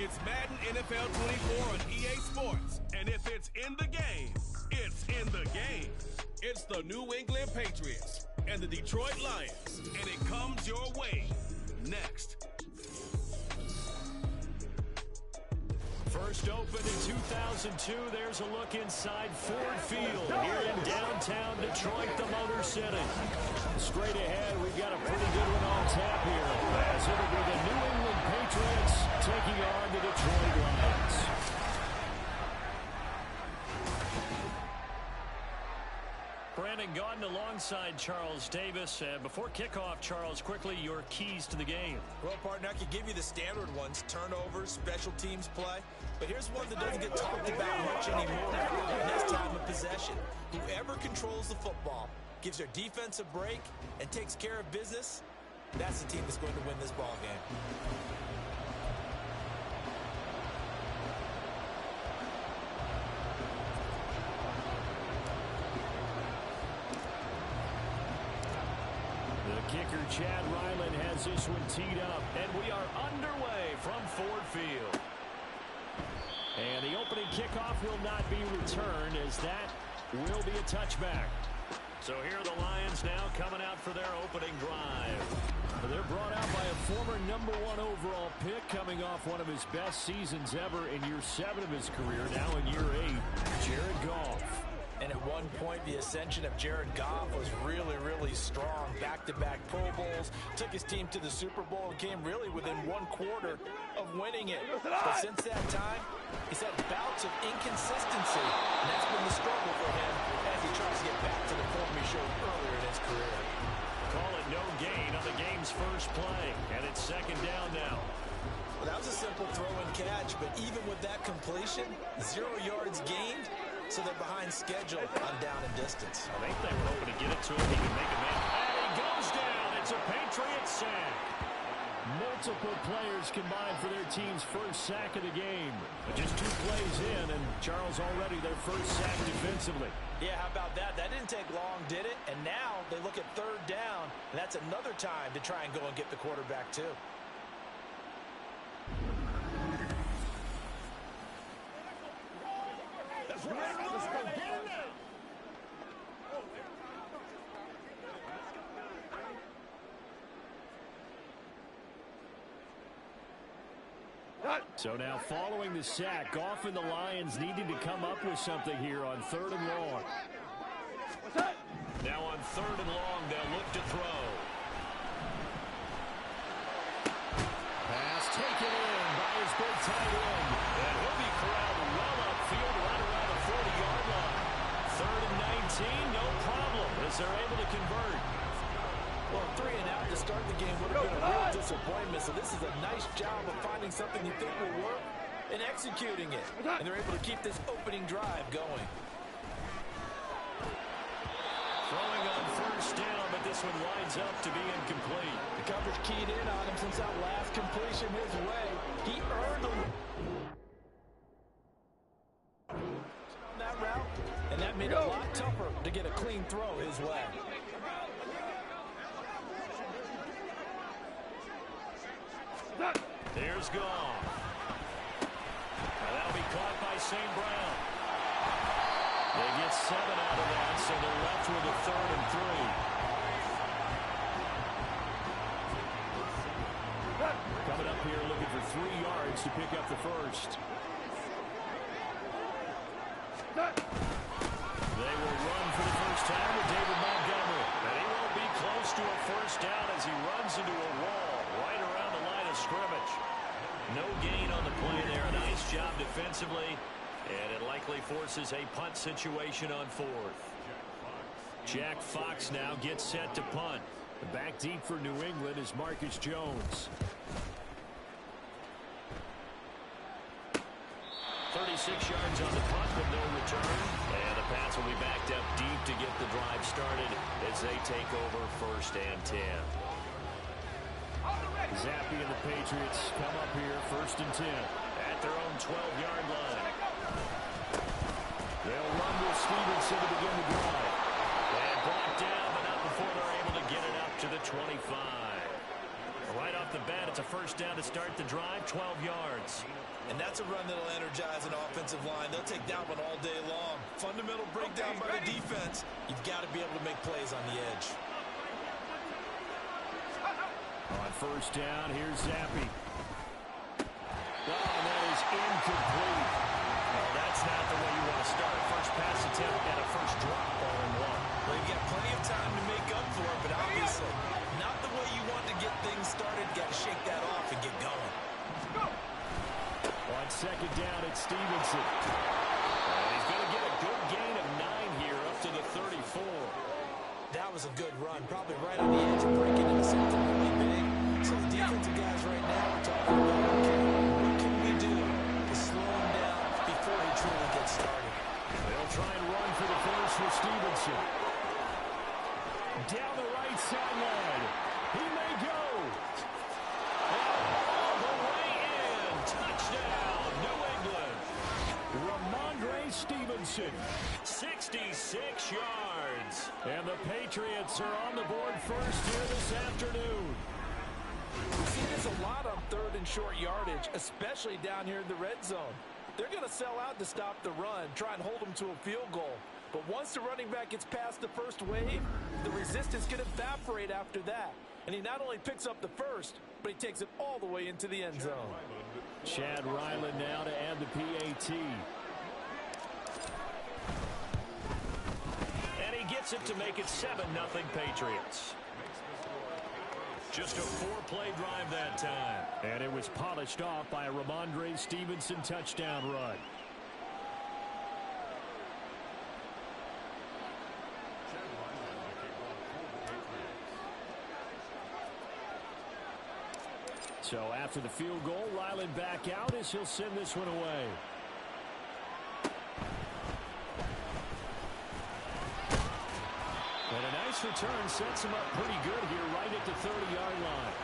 It's Madden NFL 24 on EA Sports. And if it's in the game, it's in the game. It's the New England Patriots and the Detroit Lions. And it comes your way next. First opened in 2002, there's a look inside Ford Field here in downtown Detroit, the Motor City. Straight ahead, we've got a pretty good one on tap here, as it'll be the New England Patriots taking on the Detroit Lions. Brandon Gaudin alongside Charles Davis. Before kickoff, Charles, quickly your keys to the game. Well, partner, I could give you the standard ones, turnovers, special teams play. But here's one that doesn't get talked about much anymore, and that's time of possession. Whoever controls the football, gives their defense a break, and takes care of business, that's the team that's going to win this ball game. Kicker Chad Ryland has this one teed up, and we are underway from Ford Field. And the opening kickoff will not be returned, as that will be a touchback. So here are the Lions now coming out for their opening drive. They're brought out by a former #1 overall pick, coming off one of his best seasons ever in year 7 of his career, now in year 8, Jared Goff. And at one point, the ascension of Jared Goff was really, really strong. Back-to-back Pro Bowls, took his team to the Super Bowl, and came really within 1 quarter of winning it. But since that time, he's had bouts of inconsistency, and that's been the struggle for him as he tries to get back to the form he showed earlier in his career. Call it no gain on the game's first play, and it's second down now. Well, that was a simple throw and catch, but even with that completion, 0 yards gained, so they're behind schedule on down and distance. I think they were hoping to get it to him. He can make a man. And he goes down. It's a Patriot sack. Multiple players combined for their team's first sack of the game. But just 2 plays in, and Charles already their first sack defensively. Yeah, how about that? That didn't take long, did it? And now they look at 3rd down, and that's another time to try and go and get the quarterback too. Let's go. Get him now. So now following the sack, Goff and the Lions needing to come up with something here on 3rd and long. Now on 3rd and long, they'll look to throw. Pass taken in by his big tight end. And he'll be corralled well upfield right around the 40-yard line. 3rd and 19, no problem, as they're able to convert. Well, 3 and out to start the game would have been a real disappointment, so this is a nice job of finding something you think will work and executing it. And they're able to keep this opening drive going. Throwing on 1st down, but this one winds up to be incomplete. The coverage keyed in on him since that last completion his way. He earned that route, and that made it a lot tougher to get a clean throw his way. There's Goff. That'll be caught by St. Brown. They get 7 out of that, so they're left with a 3rd and 3. Coming up here looking for 3 yards to pick up the first. They will run for the first time with David Montgomery. And he won't be close to a first down as he runs into a wall right around the line of scrimmage. No gain on the play there. A nice job defensively. And it likely forces a punt situation on 4th. Jack Fox now gets set to punt. Back deep for New England is Marcus Jones. 36 yards on the punt with no return. And the Pats will be backed up deep to get the drive started as they take over 1st and 10. Zappi and the Patriots come up here 1st and 10 at their own 12-yard line. They'll run with Stevenson to begin the drive. And blocked down, but not before they're able to get it up to the 25. Right off off the bat. It's a first down to start the drive, 12 yards. And that's a run that'll energize an offensive line. They'll take that one all day long. Fundamental breakdown by the defense. You've got to be able to make plays on the edge. On first down, here's Zappi. Oh, that is incomplete. Well, that's not the way you want to start. First pass attempt and a first drop ball in one. Well, you've got plenty of time to make up for it, but obviously not the way you want to get things started. Got to shake that off and get going. On second down, it's Stevenson. And he's going to get a good gain of 9 here, up to the 34. That was a good run, probably right on the edge of breaking into something really big. So the defensive guys right now are talking about, okay, what can we do to slow him down before he truly gets started? They'll try and run for the finish with Stevenson. Down the right sideline. He may go. All the way in. Touchdown, New England. Ramondre Stevenson, 66 yards. And the Patriots are on the board first here this afternoon. We see this a lot on third and short yardage, especially down here in the red zone. They're going to sell out to stop the run, try and hold them to a field goal. But once the running back gets past the first wave, the resistance can evaporate after that. And he not only picks up the first, but he takes it all the way into the end zone. Chad Ryland now to add the PAT. And he gets it to make it 7-0 Patriots. Just a 4-play drive that time. And it was polished off by a Ramondre Stevenson touchdown run. So after the field goal, Ryland back out as he'll send this one away. And a nice return sets him up pretty good here right at the 30-yard line.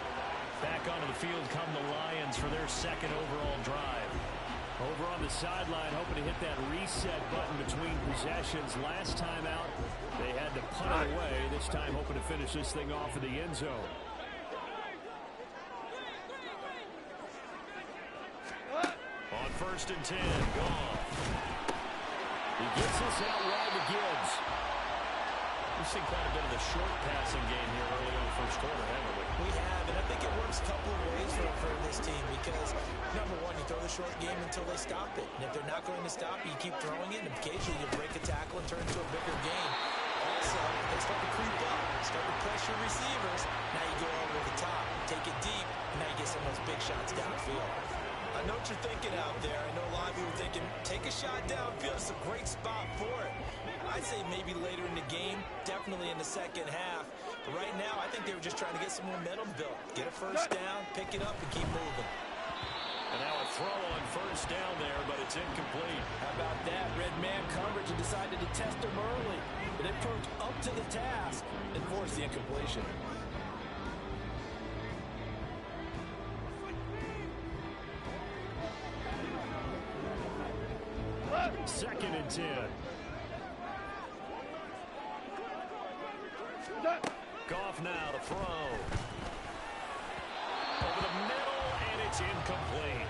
Back onto the field come the Lions for their second overall drive. Over on the sideline, hoping to hit that reset button between possessions. Last time out, they had to punt it away. This time hoping to finish this thing off in the end zone. On first and 10, Goff. He gets this out wide to Gibbs. We've seen quite a bit of the short passing game here early in the first quarter, haven't we? We have, and I think it works a couple of ways for this team because, number one, you throw the short game until they stop it. And if they're not going to stop it, you keep throwing it, and occasionally you'll break a tackle and turn it into a bigger game. Also, they start to creep up, start to pressure receivers. Now you go over the top, take it deep, and now you get some of those big shots downfield. I know what you're thinking out there. I know a lot of you are thinking, take a shot downfield. It's a great spot for it. I'd say maybe later in the game, definitely in the second half. But right now, I think they were just trying to get some momentum built. Get a first down, pick it up, and keep moving. And now a throw on first down there, but it's incomplete. How about that? Red man coverage and decided to test him early. But it proved up to the task and forced the incompletion. Second and 10. Goff now to throw. Over the middle, and it's incomplete.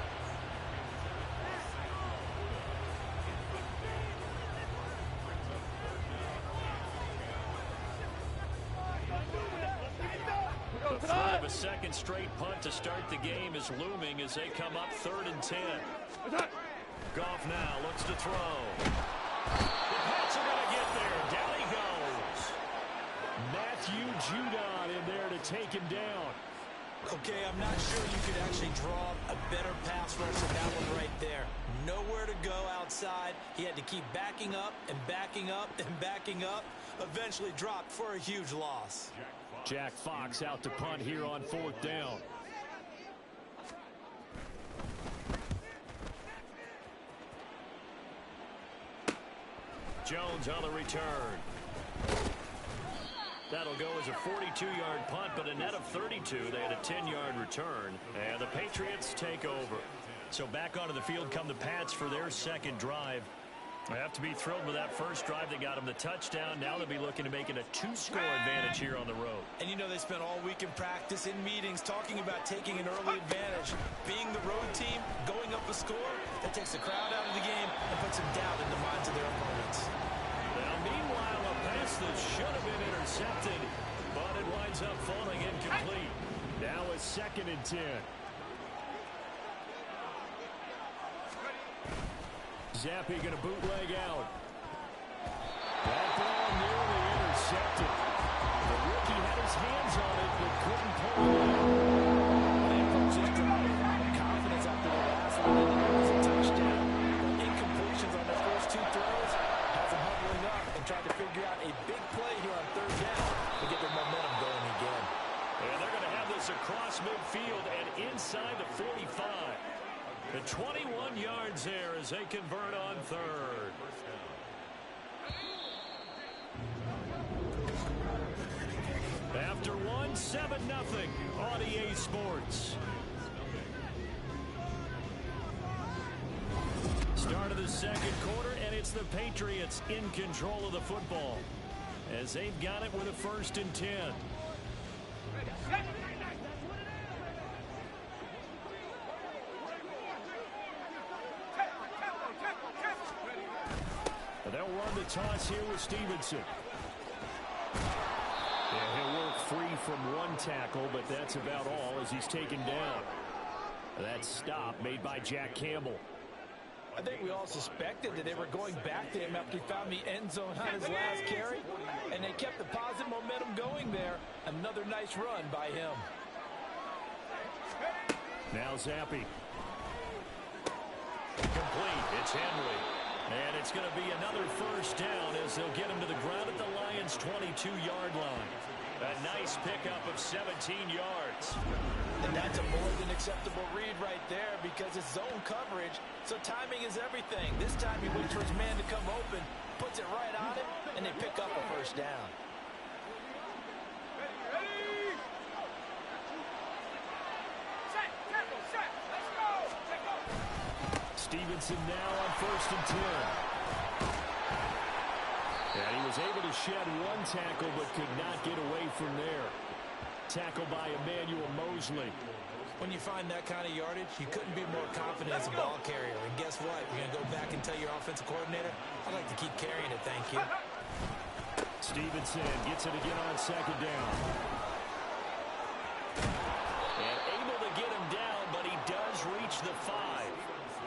The threat of a second straight punt to start the game is looming as they come up 3rd and 10. Goff now looks to throw. The Pats are going to get there. Down he goes. Matthew Judon in there to take him down. Okay, I'm not sure you could actually draw a better pass rush than that one right there. Nowhere to go outside. He had to keep backing up and backing up and backing up. Eventually dropped for a huge loss. Jack Fox out to punt here on 4th down. Jones on the return. That'll go as a 42-yard punt, but a net of 32. They had a 10-yard return, and the Patriots take over. So back onto the field come the Pats for their second drive. I have to be thrilled with that first drive that got him the touchdown. Now they'll be looking to make it a 2-score advantage here on the road. And you know they spent all week in practice, in meetings, talking about taking an early advantage. Being the road team, going up a score, that takes the crowd out of the game and puts some doubt in the minds of their opponents. Now, meanwhile, a pass that should have been intercepted, but it winds up falling incomplete. Now a 2nd and 10. Zappi going to bootleg out. That ball nearly intercepted. The rookie had his hands on it, but couldn't pull it out. They approach this drive with confidence after the last one, and it was a touchdown. Incompletions on the first 2 throws has them huddling up and trying to figure out a big play here on 3rd down to get their momentum going again. And they're going to have this across midfield and inside the 45. The 21 yards there as they convert on 3rd. After 1, 7-0 on EA Sports. Start of the 2nd quarter, and it's the Patriots in control of the football as they've got it with a 1st and 10. They'll run the toss here with Stevenson. Yeah, he'll work free from 1 tackle, but that's about all as he's taken down. That stop made by Jack Campbell. I think we all suspected that they were going back to him after he found the end zone on his last carry, and they kept the positive momentum going there. Another nice run by him. Now Zappi. Complete. It's Henry. And it's going to be another 1st down as they'll get him to the ground at the Lions' 22-yard line. A nice pickup of 17 yards. And that's a more than acceptable read right there because it's zone coverage, so timing is everything. This time he waits for his man to come open, puts it right on him, and they pick up a 1st down. Stevenson now on 1st and 10. And he was able to shed 1 tackle but could not get away from there. Tackle by Emmanuel Mosley. When you find that kind of yardage, you couldn't be more confident as a ball carrier. And guess what? You're going to go back and tell your offensive coordinator, I'd like to keep carrying it, thank you. Stevenson gets it again on 2nd down. And able to get him down, but he does reach the 5.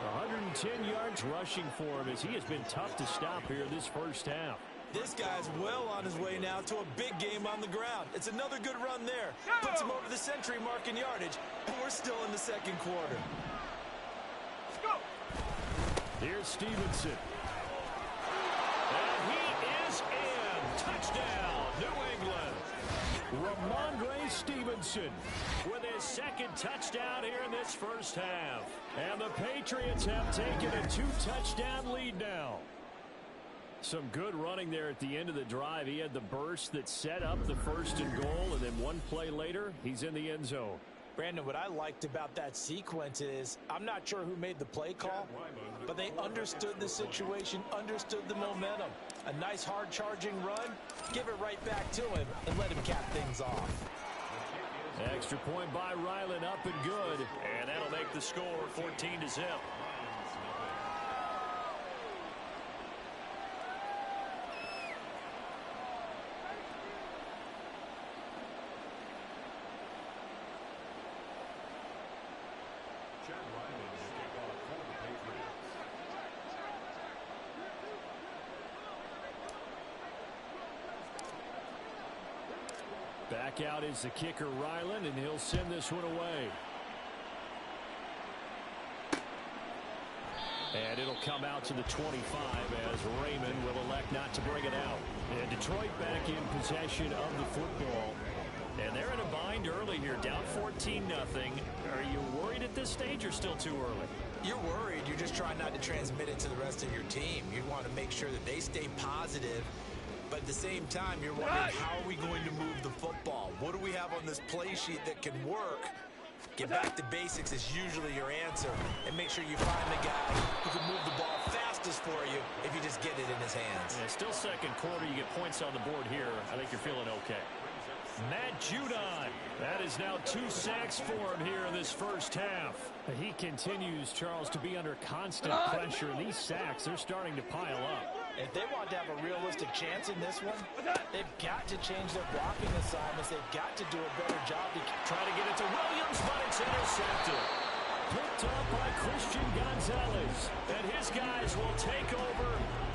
110 yards rushing for him as he has been tough to stop here this 1st half. This guy's well on his way now to a big game on the ground. It's another good run there. Puts him over the century mark in yardage, and we're still in the 2nd quarter. Here's Stevenson. And he is in. Touchdown, New England. Ramondre Stevenson with his 2nd touchdown here in this 1st half. And the Patriots have taken a 2-touchdown lead now. Some good running there at the end of the drive. He had the burst that set up the 1st and goal, and then 1 play later, he's in the end zone. Brandon, what I liked about that sequence is I'm not sure who made the play call, but they understood the situation, understood the momentum. A nice hard-charging run, give it right back to him, and let him cap things off. Extra point by Ryland, up and good. And that'll make the score 14-0. Back out is the kicker, Ryland, and he'll send this one away. And it'll come out to the 25 as Raymond will elect not to bring it out. And Detroit back in possession of the football. And they're in a bind early here, down 14-0. Are you worried at this stage or still too early? You're worried. You're just trying not to transmit it to the rest of your team. You want to make sure that they stay positive. But at the same time, you're wondering, how are we going to move the football? What do we have on this play sheet that can work? Get back to basics is usually your answer. And make sure you find the guy who can move the ball fast justice for you if you just get it in his hands. Yeah, still second quarter. You get points on the board here. I think you're feeling okay. Matt Judon. That is now 2 sacks for him here in this first half. He continues, Charles, to be under constant pressure. And these sacks, they're starting to pile up. If they want to have a realistic chance in this one, they've got to change their blocking assignments. They've got to do a better job. Try to get it to Williams, but it's intercepted. Picked up by Christian Gonzalez. And his guys will take over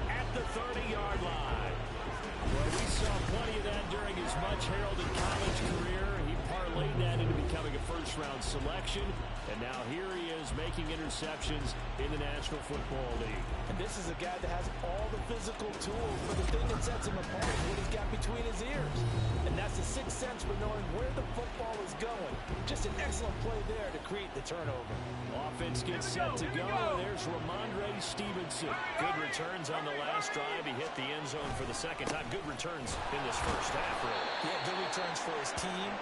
at the 30-yard line. Well, we saw plenty of that during his much-heralded college career. He parlayed that into becoming a first-round selection. And now here he is making interceptions in the National Football League. And this is a guy that has all the physical tools, but the thing that sets him apart is what he's got between his ears. And that's the sixth sense for knowing where the football is going. Just an excellent play there to create the turnover. Offense gets set to go, and there's Ramondre Stevenson. Good returns on the last drive. He hit the end zone for the second time. Good returns in this first half, really. Yeah, good returns for his team.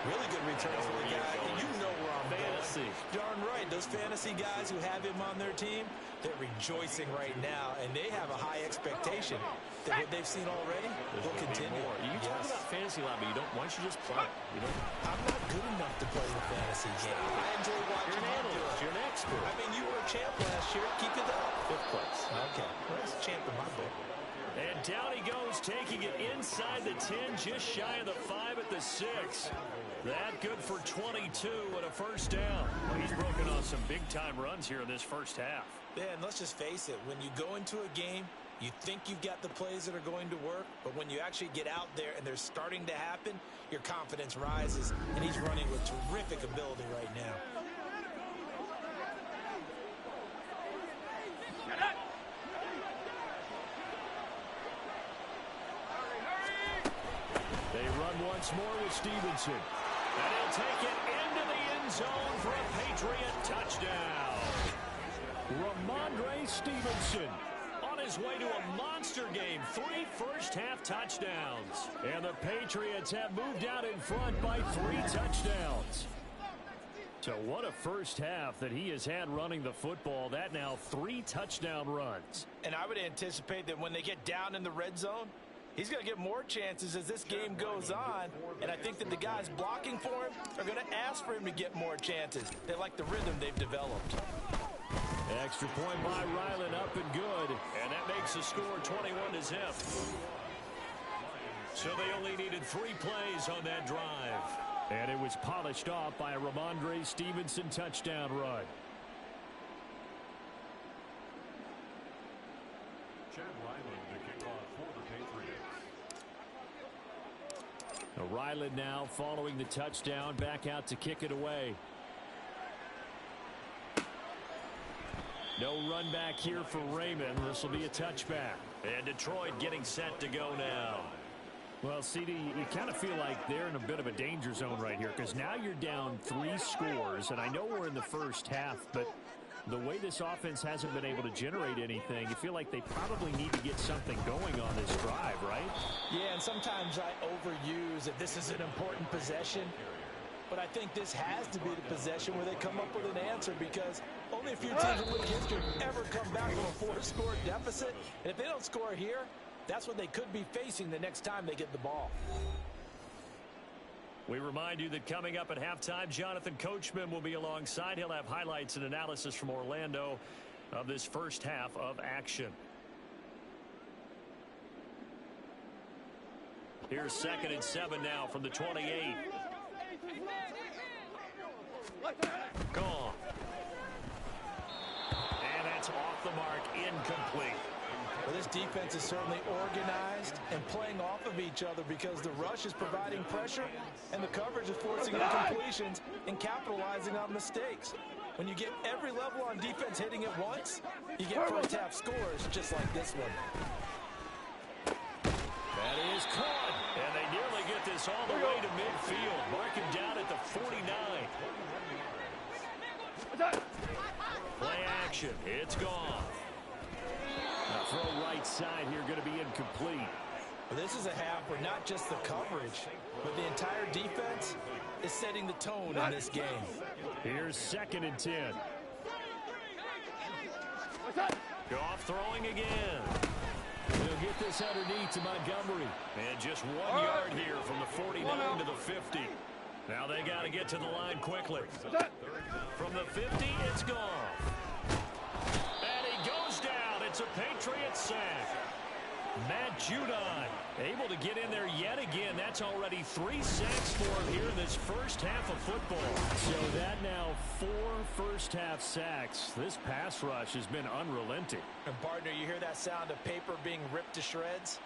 Really good returns for the guy. You know where I'm fantasy. Darn right. Those fantasy guys who have him on their team, they're rejoicing right now, and they have a high expectation that what they've seen already will continue. You talk about fantasy a lot, but you don't. Why don't you just play? You know? I'm not good enough to play the fantasy game. I enjoy watching You're an analyst. You're an expert. I mean, you were a champ last year. Keep it up. 5th place. Okay. Well, that's a champ in my book. And down he goes, taking it inside the 10, just shy of the 5 at the 6. That good for 22 and a first down. Well, he's broken off some big-time runs here in this first half. Yeah, and let's just face it. When you go into a game, you think you've got the plays that are going to work, but when you actually get out there and they're starting to happen, your confidence rises, and he's running with terrific ability right now. They run once more with Stevenson. And he'll take it into the end zone for a Patriot touchdown. Ramondre Stevenson on his way to a monster game. 3 first-half touchdowns. And the Patriots have moved out in front by 3 touchdowns. So what a first half that he has had running the football. That now 3 touchdown runs. And I would anticipate that when they get down in the red zone, he's going to get more chances as this game goes on, and I think that the guys blocking for him are going to ask for him to get more chances. They like the rhythm they've developed. Extra point by Ryland, up and good, and that makes the score 21-0. So they only needed 3 plays on that drive, and it was polished off by a Ramondre Stevenson touchdown run. Ryland now following the touchdown, back out to kick it away. No run back here for Raymond. This will be a touchback. And Detroit getting set to go now. Well, CD, you kind of feel like they're in a bit of a danger zone right here because now you're down 3 scores, and I know we're in the first half, but the way this offense hasn't been able to generate anything, you feel like they probably need to get something going on this drive, right? Yeah, and sometimes I overuse that this is an important possession, but I think this has to be the possession where they come up with an answer because only a few teams in league history ever come back from a 4-score deficit, and if they don't score here, that's what they could be facing the next time they get the ball. We remind you that coming up at halftime, Jonathan Coachman will be alongside. He'll have highlights and analysis from Orlando of this first half of action. Here's 2nd and 7 now from the 28. Gone. And that's off the mark, incomplete. Well, this defense is certainly organized and playing off of each other because the rush is providing pressure and the coverage is forcing incompletions and capitalizing on mistakes. When you get every level on defense hitting at once, you get first half scores just like this one. That is caught. And they nearly get this all the way to midfield. Mark him down at the 49. Play action. It's gone. Throw right side here going to be incomplete. Well, this is a half where not just the coverage, but the entire defense is setting the tone in this game. Here's 2nd and 10. Goff throwing again. He'll get this underneath to Montgomery. And just 1 yard here from the 49 to the 50. Now they got to get to the line quickly. From the 50, it's Goff. And he goes down. It's a Patriots sack. Matt Judon able to get in there yet again. That's already 3 sacks for him here in this first half of football. So that now 4 first-half sacks. This pass rush has been unrelenting. And partner, you hear that sound of paper being ripped to shreds?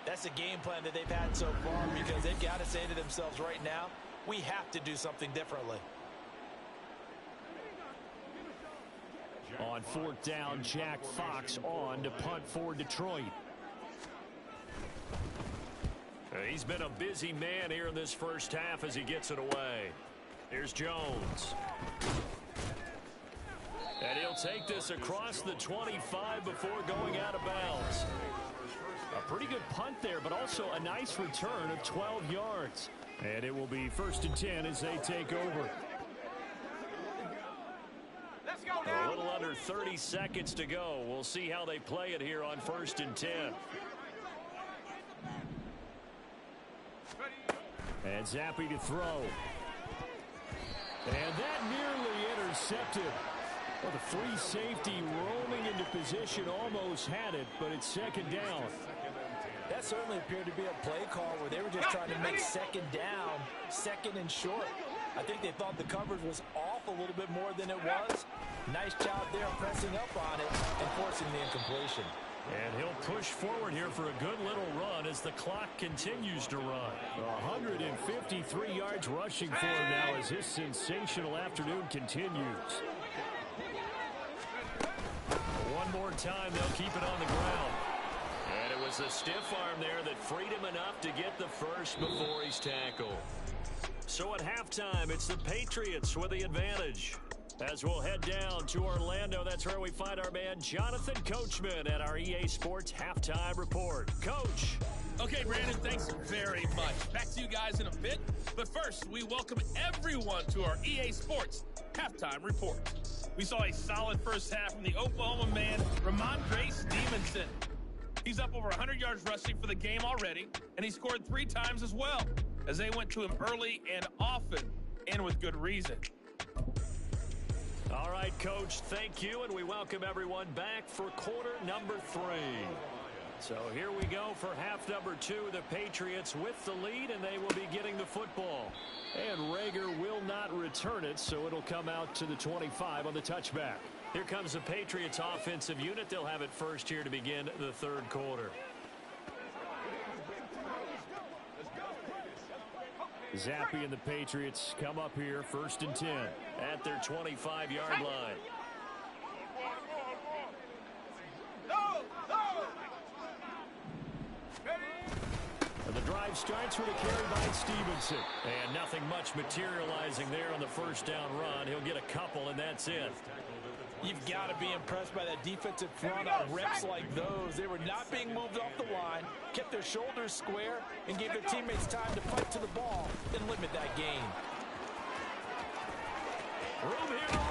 That's the game plan that they've had so far, because they've got to say to themselves right now, we have to do something differently. On 4th down, Jack Fox on to punt for Detroit. He's been a busy man here in this first half as he gets it away. Here's Jones. And he'll take this across the 25 before going out of bounds. A pretty good punt there, but also a nice return of 12 yards. And it will be 1st and 10 as they take over. Let's go now. A little under 30 seconds to go. We'll see how they play it here on 1st and 10. And Zappi to throw. And that nearly intercepted. Well, the free safety roaming into position almost had it, but it's 2nd down. That certainly appeared to be a play call where they were just trying to make 2nd down, 2nd and short. I think they thought the coverage was off a little bit more than it was. Nice job there pressing up on it and forcing the incompletion. And he'll push forward here for a good little run as the clock continues to run. 153 yards rushing for him now as his sensational afternoon continues. One more time, they'll keep it on the ground. And it was a stiff arm there that freed him enough to get the first before he's tackled. So at halftime, it's the Patriots with the advantage. As we'll head down to Orlando, that's where we find our man Jonathan Coachman at our EA Sports Halftime Report. Coach. Okay, Brandon, thanks very much. Back to you guys in a bit. But first, we welcome everyone to our EA Sports Halftime Report. We saw a solid first half from the Oklahoma man, Ramondre Stevenson. He's up over 100 yards rushing for the game already, and he scored 3 times as well, as they went to him early and often, and with good reason. All right, Coach, thank you, and we welcome everyone back for quarter number 3. So here we go for half number 2. The Patriots with the lead, and they will be getting the football. And Rager will not return it, so it'll come out to the 25 on the touchback. Here comes the Patriots offensive unit. They'll have it first here to begin the 3rd quarter. Zappi and the Patriots come up here 1st and 10 at their 25-yard line. And the drive starts with a carry by Stevenson. And nothing much materializing there on the 1st down run. He'll get a couple, and that's it. You've got to be impressed by that defensive front on reps like those. They were not being moved off the line, kept their shoulders square, and gave their teammates time to fight to the ball and limit that gain. Room here to run.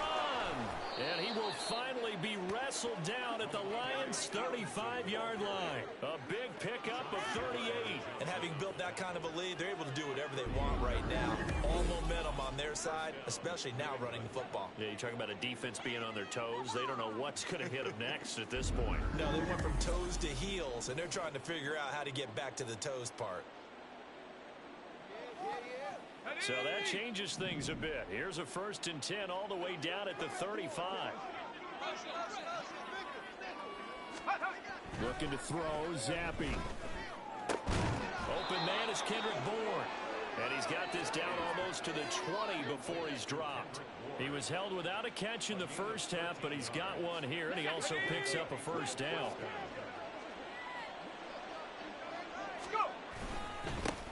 And he will finally be wrestled down at the Lions' 35-yard line. A big pickup of 38. And having built that kind of a lead, they're able to do whatever they want right now. All momentum on their side, especially now running the football. Yeah, you're talking about a defense being on their toes. They don't know what's going to hit them next at this point. No, they went from toes to heels, and they're trying to figure out how to get back to the toes part. So that changes things a bit. Here's a 1st and 10 all the way down at the 35. Looking to throw, Zappi. Open man is Kendrick Bourne. And he's got this down almost to the 20 before he's dropped. He was held without a catch in the first half, but he's got one here, and he also picks up a 1st down.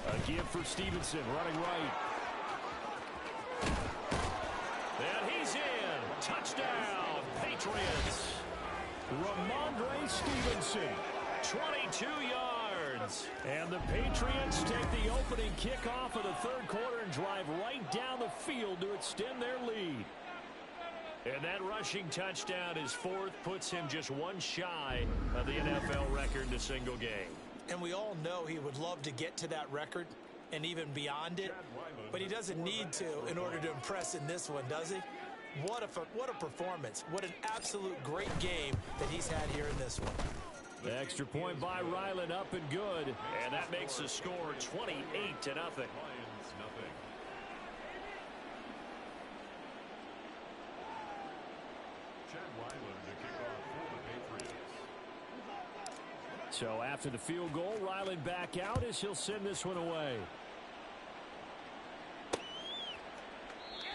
A give for Stevenson, running right. And he's in. Touchdown, Patriots. Ramondre Stevenson, 22 yards. And the Patriots take the opening kickoff of the 3rd quarter and drive right down the field to extend their lead. And that rushing touchdown, his fourth, puts him just one shy of the NFL record in a single game. And we all know he would love to get to that record and even beyond it, but he doesn't need to in order to impress in this one, does he? What a performance. What an absolute great game that he's had here in this one. The extra point by Ryland, up and good. And that makes the score 28-0. So after the field goal, Ryland back out as he'll send this one away.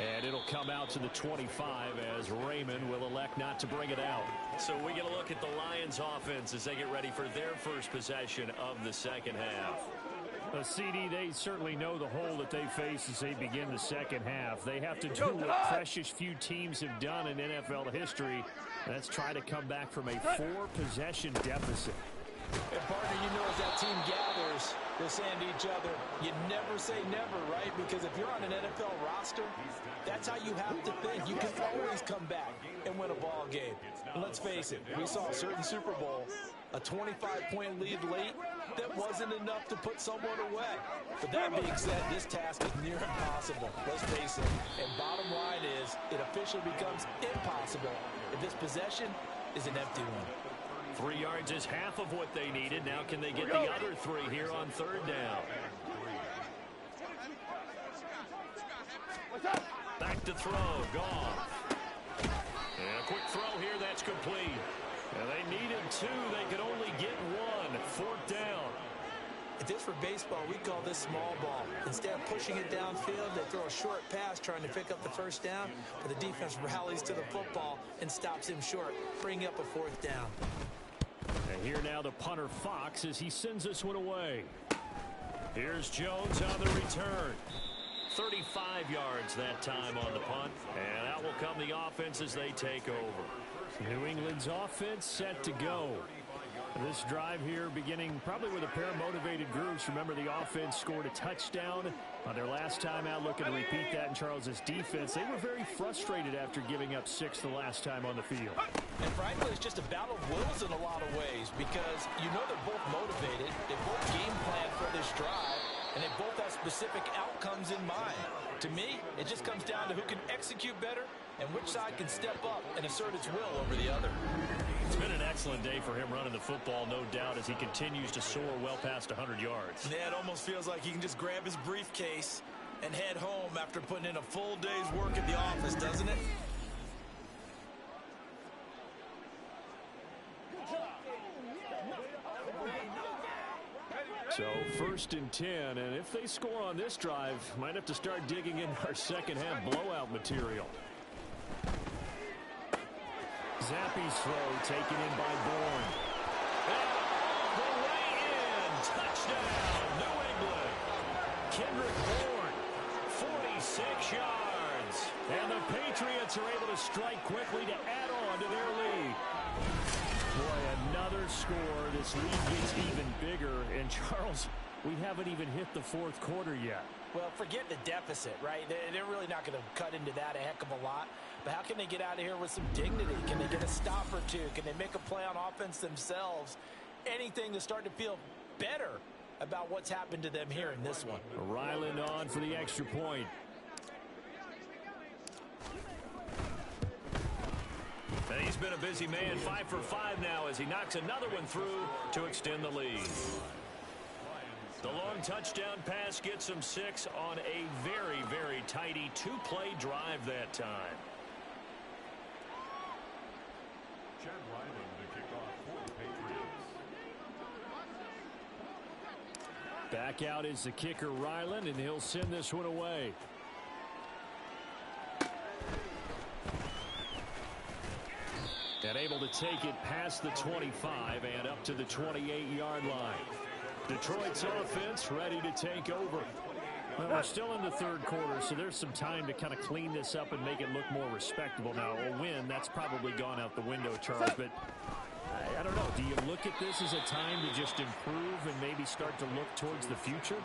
And it'll come out to the 25 as Raymond will elect not to bring it out. So we get a look at the Lions offense as they get ready for their first possession of the second half. CD, they certainly know the hole that they face as they begin the second half. They have to do what precious few teams have done in NFL history. That's try to come back from a 4-possession deficit. And partner, you know, as that team gathers, they're saying to each other, you never say never, right? Because if you're on an NFL roster, that's how you have to think. You can always come back and win a ball game. And let's face it, we saw a certain Super Bowl, a 25-point lead late that wasn't enough to put someone away. But that being said, this task is near impossible. Let's face it. And bottom line is, it officially becomes impossible if this possession is an empty one. 3 yards is half of what they needed. Now can they get the other 3 here on third down? Back to throw. Goff. And a quick throw here. That's complete. And they needed 2. They could only get 1. 4th down. If this were baseball, we call this small ball. Instead of pushing it downfield, they throw a short pass trying to pick up the first down, but the defense rallies to the football and stops him short, bringing up a 4th down. And here now the punter Fox as he sends this one away. Here's Jones on the return. 35 yards that time on the punt. And out will come the offense as they take over. New England's offense set to go. This drive here beginning probably with a pair of motivated groups. Remember, the offense scored a touchdown on their last time out. Looking to repeat that in Charles's defense. They were very frustrated after giving up 6 the last time on the field. And frankly, it's just a battle of wills in a lot of ways because you know they're both motivated. They both game plan for this drive, and they both have specific outcomes in mind. To me, it just comes down to who can execute better and which side can step up and assert its will over the other. It's been an excellent day for him running the football, no doubt, as he continues to soar well past 100 yards. Yeah, it almost feels like he can just grab his briefcase and head home after putting in a full day's work at the office, doesn't it? So 1st and 10, and if they score on this drive, might have to start digging in our second half blowout material. Zappi's throw taken in by Bourne. And all the way in. Touchdown, New England. Kendrick Bourne, 46 yards. And the Patriots are able to strike quickly to add on to their lead. Boy, another score. This lead gets even bigger. And Charles, we haven't even hit the 4th quarter yet. Well, forget the deficit, right? They're really not going to cut into that a heck of a lot. But how can they get out of here with some dignity? Can they get a stop or 2? Can they make a play on offense themselves? Anything to start to feel better about what's happened to them here in this one. Ryland on for the extra point. And he's been a busy man, 5 for 5 now as he knocks another one through to extend the lead. The long touchdown pass gets him 6 on a very, very tidy 2-play drive that time. Back out is the kicker, Ryland, and he'll send this one away. And able to take it past the 25 and up to the 28-yard line. Detroit's offense ready to take over. Well, we're still in the 3rd quarter, so there's some time to kind of clean this up and make it look more respectable. Now, a win, that's probably gone out the window, Charles, but I don't know. Do you look at this as a time to just improve and maybe start to look towards the future?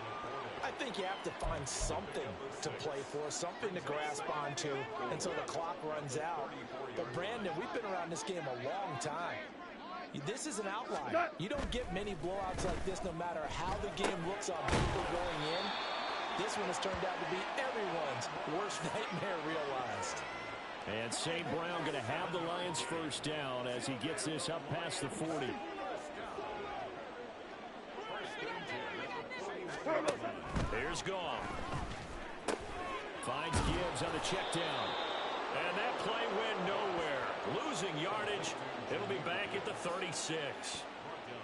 I think you have to find something to play for, something to grasp onto until the clock runs out. But, Brandon, we've been around this game a long time. This is an outlier. You don't get many blowouts like this no matter how the game looks on paper going in. This one has turned out to be everyone's worst nightmare realized. And St. Brown going to have the Lions first down as he gets this up past the 40. Here's Goff. Finds Gibbs on the check down. And that play went nowhere. Losing yardage. It'll be back at the 36.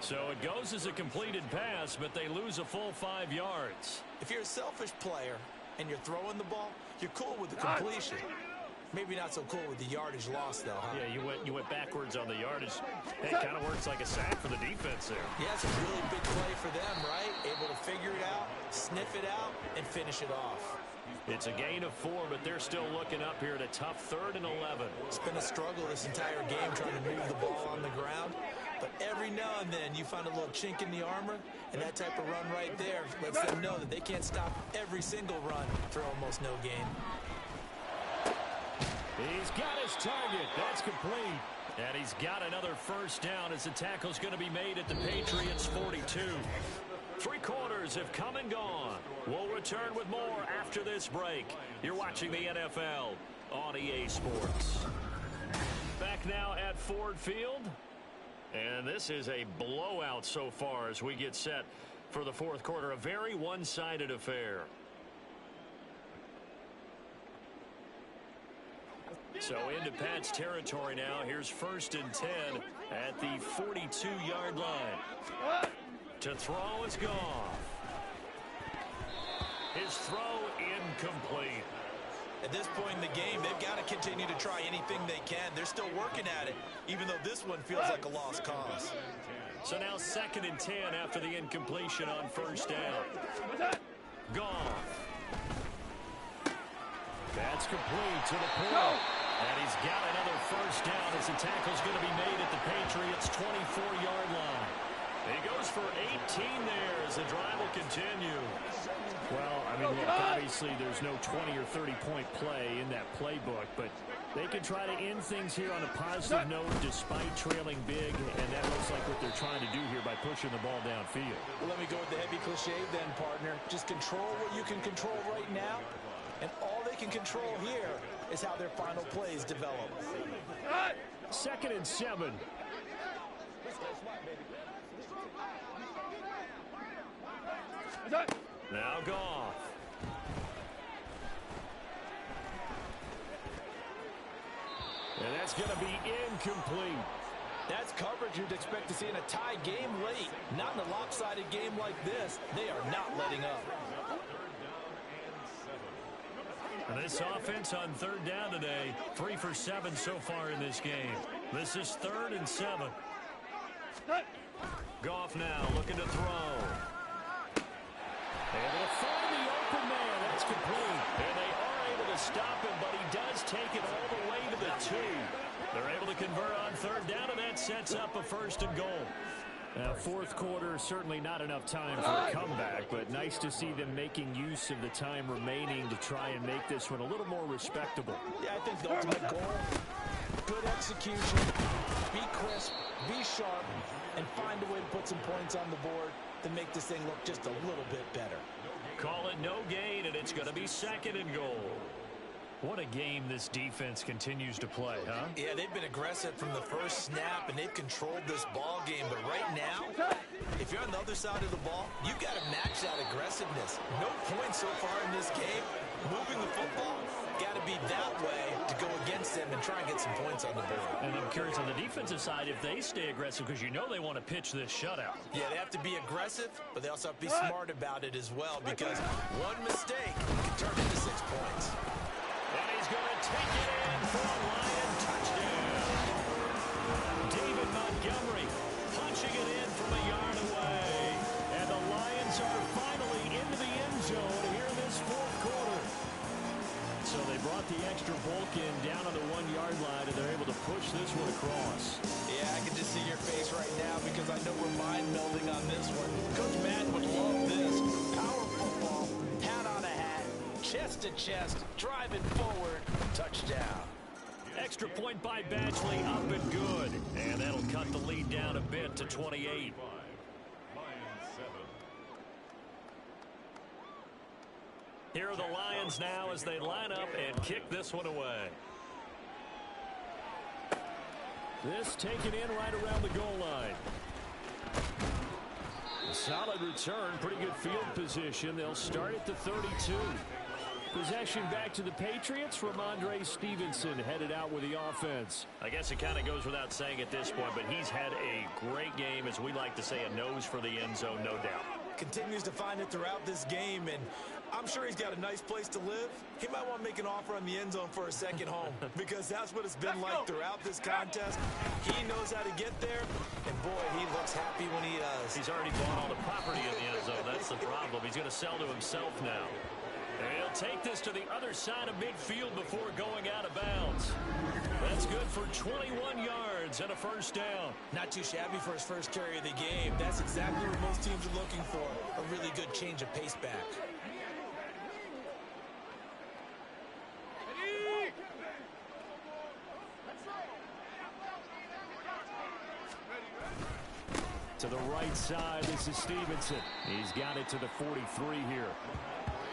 So it goes as a completed pass, but they lose a full 5 yards. If you're a selfish player and you're throwing the ball, you're cool with the completion. Maybe not so cool with the yardage loss, though, huh? Yeah, you went backwards on the yardage. It kind of works like a sack for the defense there. Yeah, it's a really big play for them, right? Able to figure it out, sniff it out, and finish it off. It's a gain of 4, but they're still looking up here at a tough 3rd and 11. It's been a struggle this entire game trying to move the ball on the ground. But every now and then you find a little chink in the armor, and that type of run right there lets them know that they can't stop every single run for almost no gain. He's got his target. That's complete. And he's got another first down as the tackle's going to be made at the Patriots' 42. 3 quarters have come and gone. We'll return with more after this break. You're watching the NFL on EA Sports. Back now at Ford Field. And this is a blowout so far as we get set for the 4th quarter. A very one-sided affair. So into Pat's territory now. Here's 1st and 10 at the 42-yard line. To throw is Goff. His throw incomplete. At this point in the game, they've got to continue to try anything they can. They're still working at it, even though this one feels like a lost cause. So now 2nd and 10 after the incompletion on 1st down. Goff. That's complete to the point. And he's got another first down as the tackle's going to be made at the Patriots' 24-yard line. He goes for 18 there as the drive will continue. Well, I mean, look, obviously there's no 20 or 30-point play in that playbook, but they can try to end things here on a positive note despite trailing big, and that looks like what they're trying to do here by pushing the ball downfield. Well, let me go with the heavy cliche then, partner. Just control what you can control right now, and all they can control here is how their final plays develop. 2nd and 7. Now Goff. And that's going to be incomplete. That's coverage you'd expect to see in a tie game late. Not in a lopsided game like this. They are not letting up. And this offense on 3rd down today, 3 for 7 so far in this game. This is 3rd and 7. Goff now looking to throw. Able to find the open man. That's complete. And they are able to stop him, but he does take it all the way to the 2. They're able to convert on 3rd down, and that sets up a 1st and goal. Now, 4th quarter, certainly not enough time for a comeback, but nice to see them making use of the time remaining to try and make this one a little more respectable. Yeah, I think the ultimate goal, good execution, be crisp, be sharp, and find a way to put some points on the board to make this thing look just a little bit better. Call it no gain, and it's going to be 2nd and goal. What a game this defense continues to play, huh? Yeah, they've been aggressive from the first snap, and they've controlled this ball game. But right now, if you're on the other side of the ball, you've got to match that aggressiveness. No points so far in this game. Moving the football, got to be that way to go against them and try and get some points on the board. And I'm curious on the defensive side if they stay aggressive, because you know they want to pitch this shutout. Yeah, they have to be aggressive, but they also have to be smart about it as well, because one mistake can turn into 6 points. And he's going to take it in for a Lion touchdown. David Montgomery punching it in from a yard away. And the Lions are finally into the end zone here in this 4th quarter. So they brought the extra bulk in down on the 1-yard line, and they're able to push this one across. Yeah, I can just see your face right now because I know we're mind melding on this one. Coach Madden would love this. Power football chest to chest, driving forward, touchdown. Extra point by Batchley, up and good. And that'll cut the lead down a bit to 28. Here are the Lions now as they line up and kick this one away. This taken in right around the goal line. Solid return, pretty good field position. They'll start at the 32. Possession back to the Patriots. Ramondre Stevenson headed out with the offense. I guess it kind of goes without saying at this point, but he's had a great game, as we like to say, a nose for the end zone, no doubt. Continues to find it throughout this game, and I'm sure he's got a nice place to live. He might want to make an offer on the end zone for a second home, because that's what it's been like throughout this contest. He knows how to get there, and boy, he looks happy when he does. He's already bought all the property in the end zone. That's the problem. He's going to sell to himself now. And he'll take this to the other side of midfield before going out of bounds. That's good for 21 yards and a first down. Not too shabby for his first carry of the game. That's exactly what most teams are looking for, a really good change of pace back. To the right side, this is Stevenson. He's got it to the 43 here.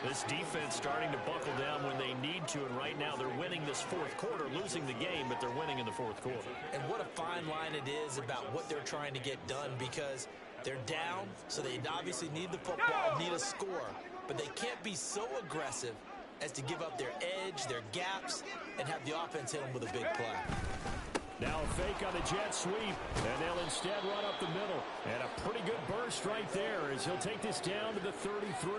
This defense starting to buckle down when they need to, and right now they're winning this fourth quarter, losing the game, but they're winning in the fourth quarter. And what a fine line it is about what they're trying to get done, because they're down, so they obviously need the football, need a score, but they can't be so aggressive as to give up their edge, their gaps, and have the offense hit them with a big play. Now a fake on the jet sweep, and they'll instead run up the middle. And a pretty good burst right there as he'll take this down to the 33.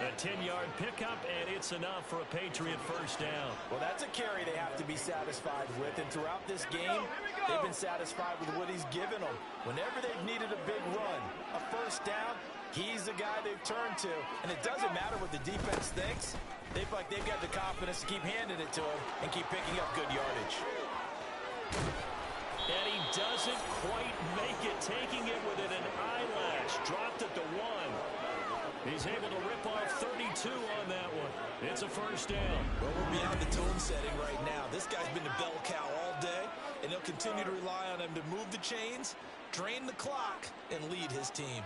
A 10-yard pickup, and it's enough for a Patriot first down. Well, that's a carry they have to be satisfied with, and throughout this game, they've been satisfied with what he's given them. Whenever they've needed a big run, a first down, he's the guy they've turned to. And it doesn't matter what the defense thinks. They feel like they've got the confidence to keep handing it to him and keep picking up good yardage. And he doesn't quite make it, taking it within an eyelash. Dropped it to 1. He's able to rip off 32 on that one. It's a first down. Well, we're beyond the tone setting right now. This guy's been a bell cow all day, and he'll continue to rely on him to move the chains, drain the clock, and lead his team.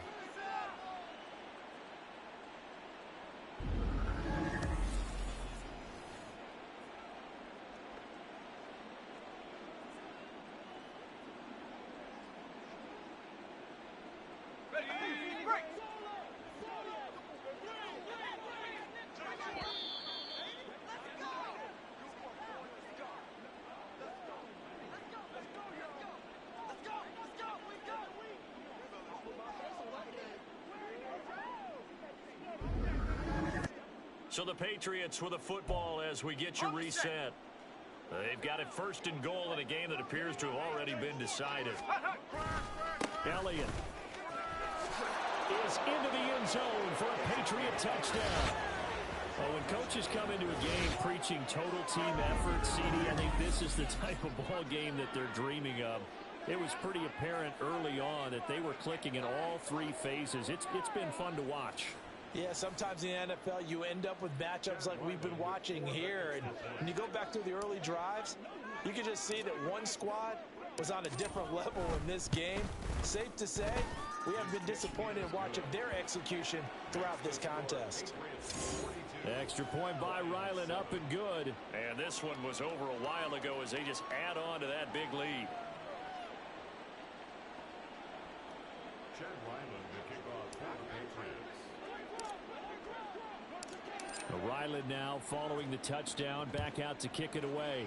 So the Patriots with a football as we get you reset. They've got it first and goal in a game that appears to have already been decided. Elliott is into the end zone for a Patriot touchdown. Well, when coaches come into a game preaching total team effort, CD, I think this is the type of ball game that they're dreaming of. It was pretty apparent early on that they were clicking in all three phases. It's been fun to watch. Yeah, sometimes in the NFL you end up with matchups like we've been watching here. And when you go back to the early drives, you can just see that one squad was on a different level in this game. Safe to say, we haven't been disappointed in watching their execution throughout this contest. Extra point by Ryland, up and good. And this one was over a while ago as they just add on to that big lead. Ryland now following the touchdown, back out to kick it away.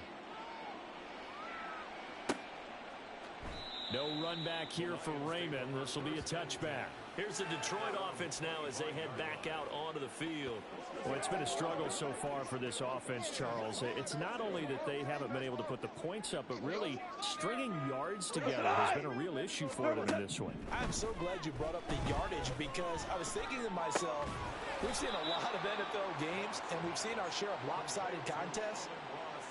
No run back here for Raymond. This will be a touchback. Here's the Detroit offense now as they head back out onto the field. Well, it's been a struggle so far for this offense, Charles. It's not only that they haven't been able to put the points up, but really stringing yards together has been a real issue for them in this one. I'm so glad you brought up the yardage, because I was thinking to myself, we've seen a lot of NFL games, and we've seen our share of lopsided contests,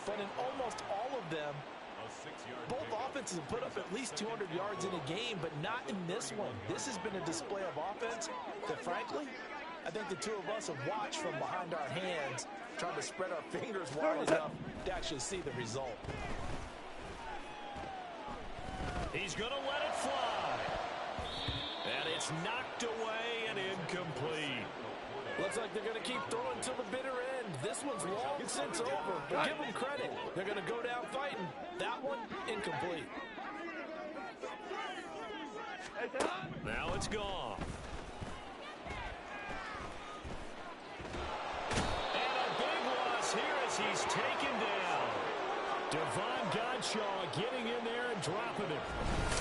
but in almost all of them, both offenses have put up at least 200 yards in a game, but not in this one. This has been a display of offense that, frankly, I think the two of us have watched from behind our hands, trying to spread our fingers wide enough to actually see the result. He's going to let it fly. And it's knocked away and incomplete. Looks like they're going to keep throwing till the bitter end. This one's long since over, but give them credit. They're going to go down fighting. That one, incomplete. Now it's gone. And a big loss here as he's taken down. Devon Godshaw getting in there and dropping it.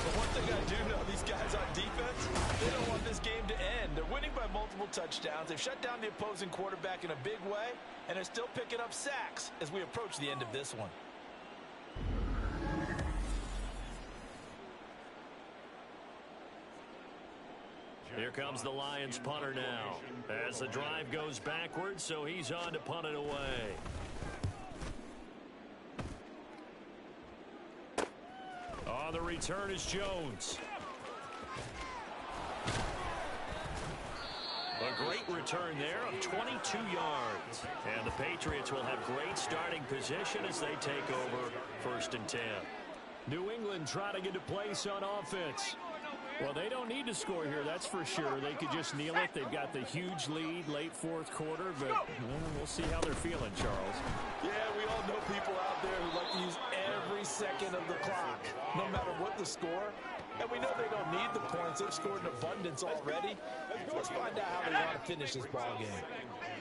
The one thing I do know, these guys on defense, they don't want this game to end. They're winning by multiple touchdowns. They've shut down the opposing quarterback in a big way, and they're still picking up sacks as we approach the end of this one. Here comes the Lions punter now as the drive goes backwards, so he's on to punt it away. On the return is Jones. A great return there of 22 yards. And the Patriots will have great starting position as they take over 1st and 10. New England trying to get a place on offense. Well, they don't need to score here, that's for sure. They could just kneel it. They've got the huge lead late 4th quarter, but we'll see how they're feeling, Charles. Yeah, we all know people out there who like to use every second of the clock, no matter what the score. And we know they don't need the points. They've scored in abundance already. Let's find out how they want to finish this ball game.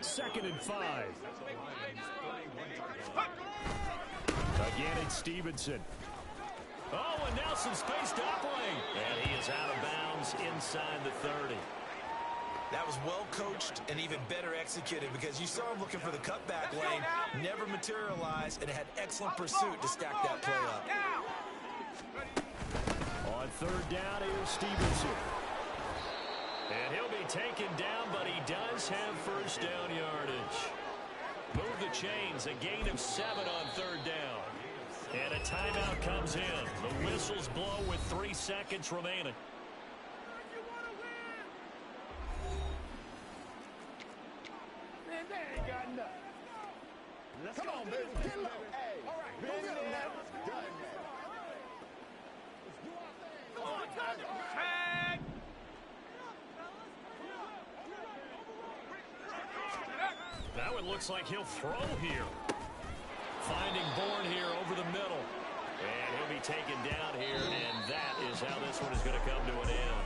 2nd and 5. Again, it's Stevenson. Oh, and Nelson space doubling. And he is out of bounds inside the 30. That was well coached and even better executed because you saw him looking for the cutback lane, never materialized, and had excellent pursuit to stack that play up. On 3rd down, here's Stevenson. And he'll be taken down, but he does have 1st down yardage. Move the chains, a gain of 7 on 3rd down. And a timeout comes in. The whistles blow with 3 seconds remaining. Man, they ain't got nothing. Come on, baby. Get low. Hey, all right. Been there, done that. Tag. That one looks like he'll throw here. Finding Bourne here over the middle. And he'll be taken down here, and that is how this one is going to come to an end.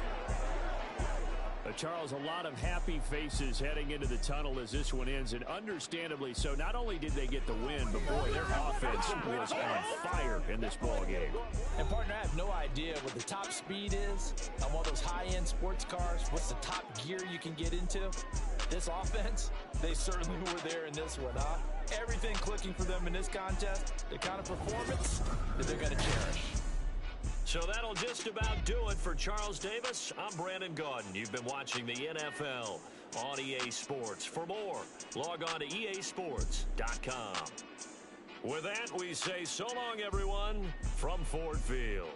Charles, a lot of happy faces heading into the tunnel as this one ends, and understandably so. Not only did they get the win, but boy, their offense was on fire in this ball game. And partner, I have no idea what the top speed is on one of those high-end sports cars. What's the top gear you can get into? This offense, they certainly were there in this one, huh? Everything clicking for them in this contest, the kind of performance that they're going to cherish. So that'll just about do it for Charles Davis. I'm Brandon Gaudin. You've been watching the NFL on EA Sports. For more, log on to easports.com. With that, we say so long, everyone, from Ford Field.